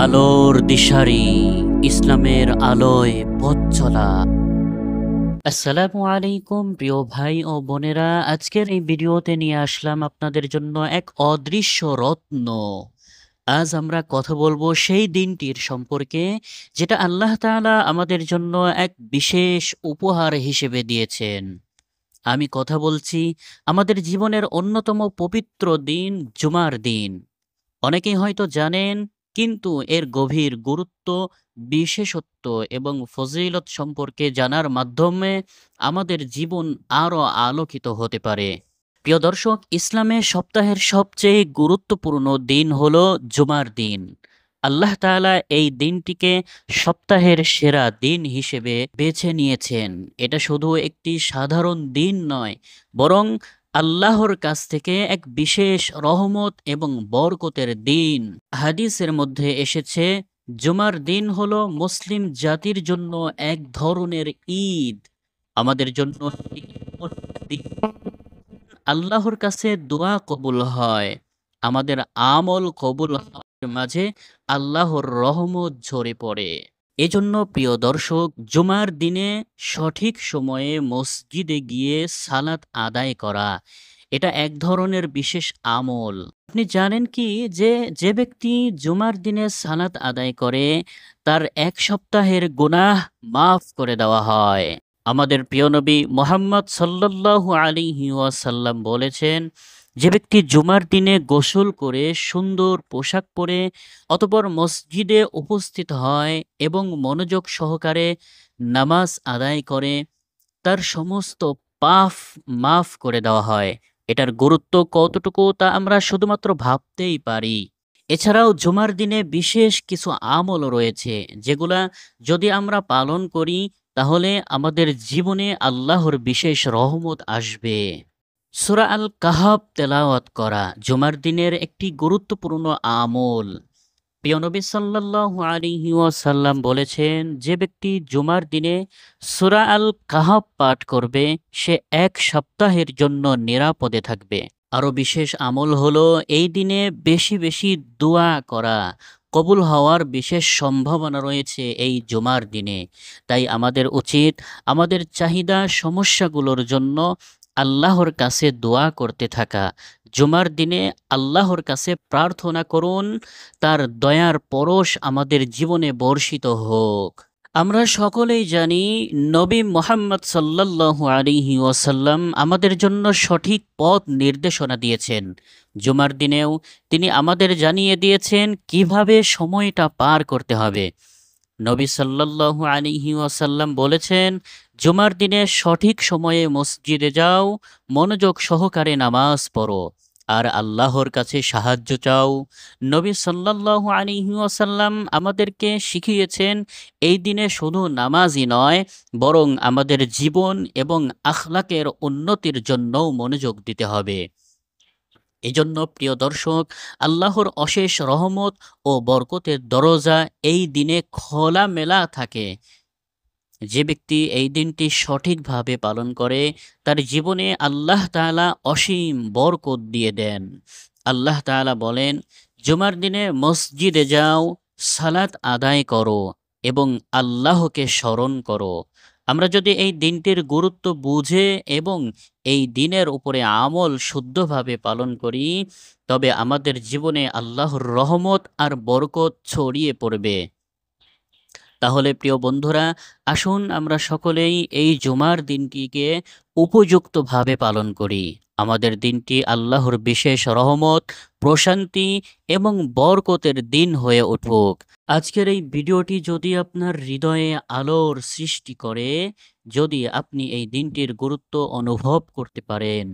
আলোর দিশারি, ইসলামের আলোয় পথ চলা। আসসালামু আলাইকুম প্রিয় ভাই ও বোনেরা, আজকের এই ভিডিওতে নিয়ে আসলাম আপনাদের জন্য এক অদৃশ্য রত্ন। আজ আমরা কথা বলবো সেই দিনটির সম্পর্কে, যেটা আল্লাহ তাআলা আমাদের জন্য এক বিশেষ উপহার হিসেবে দিয়েছেন। আমি কথা বলছি আমাদের জীবনের অন্যতম পবিত্র দিন, জুমার দিন। অনেকেই হয়তো জানেন, কিন্তু এর গভীর গুরুত্ব, বিশেষত্ব এবং ফজিলত সম্পর্কে জানার মাধ্যমে আমাদের জীবন আরও আলোকিত হতে পারে। প্রিয় দর্শক, ইসলামে সপ্তাহের সবচেয়ে গুরুত্বপূর্ণ দিন হলো জুমার দিন। আল্লাহ তাআলা এই দিনটিকে সপ্তাহের সেরা দিন হিসেবে বেছে নিয়েছেন। এটা শুধু একটি সাধারণ দিন নয়, বরং আল্লাহর কাছ থেকে এক বিশেষ রহমত এবং বরকতের দিন। হাদিসের মধ্যে এসেছে, জুমার দিন হলো মুসলিম জাতির জন্য এক ধরনের ঈদ। আমাদের জন্য আল্লাহর কাছে দোয়া কবুল হয়, আমাদের আমল কবুল হওয়ার মাঝে আল্লাহর রহমত ঝরে পড়ে। এজন্য প্রিয় দর্শক, জুমার দিনে সঠিক সময়ে মসজিদে গিয়ে সালাত আদায় করা, এটা এক ধরনের বিশেষ আমল। আপনি জানেন কি, যে যে ব্যক্তি জুমার দিনে সালাত আদায় করে, তার এক সপ্তাহের গুনাহ মাফ করে দেওয়া হয়। আমাদের প্রিয় নবী মুহাম্মদ সাল্লাল্লাহু আলাইহি ওয়াসাল্লাম বলেছেন, যে ব্যক্তি জুমার দিনে গোসল করে সুন্দর পোশাক পরে অতঃপর মসজিদে উপস্থিত হয় এবং মনোযোগ সহকারে নামাজ আদায় করে, তার সমস্ত পাপ মাফ করে দেওয়া হয়। এটার গুরুত্ব কতটুকু তা আমরা শুধুমাত্র ভাবতেই পারি। এছাড়াও জুমার দিনে বিশেষ কিছু আমলও রয়েছে, যেগুলা যদি আমরা পালন করি, তাহলে আমাদের জীবনে আল্লাহর বিশেষ রহমত আসবে। সূরা আল কাহাফ তেলাওয়াত করা জুমার দিনের একটি গুরুত্বপূর্ণ আমল। প্রিয় নবী সাল্লাল্লাহু আলাইহি ওয়াসাল্লাম বলেছেন, যে ব্যক্তি জুমার দিনে সূরা আল কাহাফ পাঠ করবে, সে এক সপ্তাহের জন্য নিরাপদে থাকবে। আরও বিশেষ আমল হলো এই দিনে বেশি বেশি দোয়া করা। কবুল হওয়ার বিশেষ সম্ভাবনা রয়েছে এই জুমার দিনে। তাই আমাদের উচিত আমাদের চাহিদা সমস্যাগুলোর জন্য আল্লাহর কাছে দোয়া করতে থাকা। জুমার দিনে আল্লাহর কাছে প্রার্থনা করুন, তার দয়ার পরশ আমাদের জীবনে বর্ষিত হোক। আমরা সকলেই জানি, নবী মুহাম্মদ সাল্লাল্লাহু আলাইহি ওয়াসাল্লাম আমাদের জন্য সঠিক পথ নির্দেশনা দিয়েছেন। জুমার দিনেও তিনি আমাদের জানিয়ে দিয়েছেন কিভাবে সময়টা পার করতে হবে। নবী সাল্লাল্লাহু আলাইহি ওয়াসাল্লাম বলেছেন, জুমার দিনে সঠিক সময়ে মসজিদে যাও, মনোযোগ সহকারে নামাজ পড়ো আর আল্লাহর কাছে সাহায্য চাও। নবী সাল্লাল্লাহু আলাইহি ওয়াসাল্লাম আমাদেরকে শিখিয়েছেন, এই দিনে শুধু নামাজই নয়, বরং আমাদের জীবন এবং আখলাকের উন্নতির জন্যও মনোযোগ দিতে হবে। এজন্য প্রিয় দর্শক, আল্লাহর অশেষ রহমত ও বরকতের দরজা এই দিনে খোলামেলা থাকে। যে ব্যক্তি এই দিনটি সঠিকভাবে পালন করে, তার জীবনে আল্লাহ তাআলা অসীম বরকত দিয়ে দেন। আল্লাহ তাআলা বলেন, জুমার দিনে মসজিদে যাও, সালাত আদায় করো এবং আল্লাহকে স্মরণ করো। আমরা যদি এই দিনটির গুরুত্ব বুঝে এবং এই দিনের উপরে আমল শুদ্ধভাবে পালন করি, তবে আমাদের জীবনে আল্লাহর রহমত আর বরকত ছড়িয়ে পড়বে। তাহলে প্রিয় বন্ধুরা, আসুন আমরা সকলেই এই জুমার দিনটিকে উপযুক্তভাবে পালন করি। আমাদের দিনটি আল্লাহর বিশেষ রহমত, প্রশান্তি এবং বরকতের দিন হয়ে উঠুক। আজকের এই ভিডিওটি যদি আপনার হৃদয়ে আলোর সৃষ্টি করে, যদি আপনি এই দিনটির গুরুত্ব অনুভব করতে পারেন,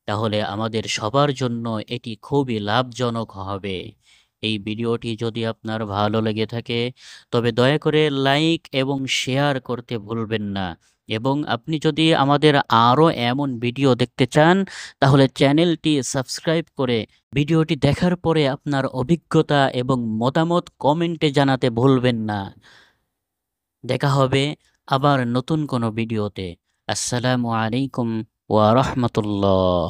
তাহলে আমাদের সবার জন্য এটি খুবই লাভজনক হবে। এই ভিডিওটি যদি আপনার ভালো লেগে থাকে, তবে দয়া করে লাইক এবং শেয়ার করতে ভুলবেন না। এবং আপনি যদি আমাদের আরও এমন ভিডিও দেখতে চান, তাহলে চ্যানেলটি সাবস্ক্রাইব করে ভিডিওটি দেখার পরে আপনার অভিজ্ঞতা এবং মতামত কমেন্টে জানাতে ভুলবেন না। দেখা হবে আবার নতুন কোনো ভিডিওতে। আসসালামু আলাইকুম ওয়া রাহমাতুল্লাহ।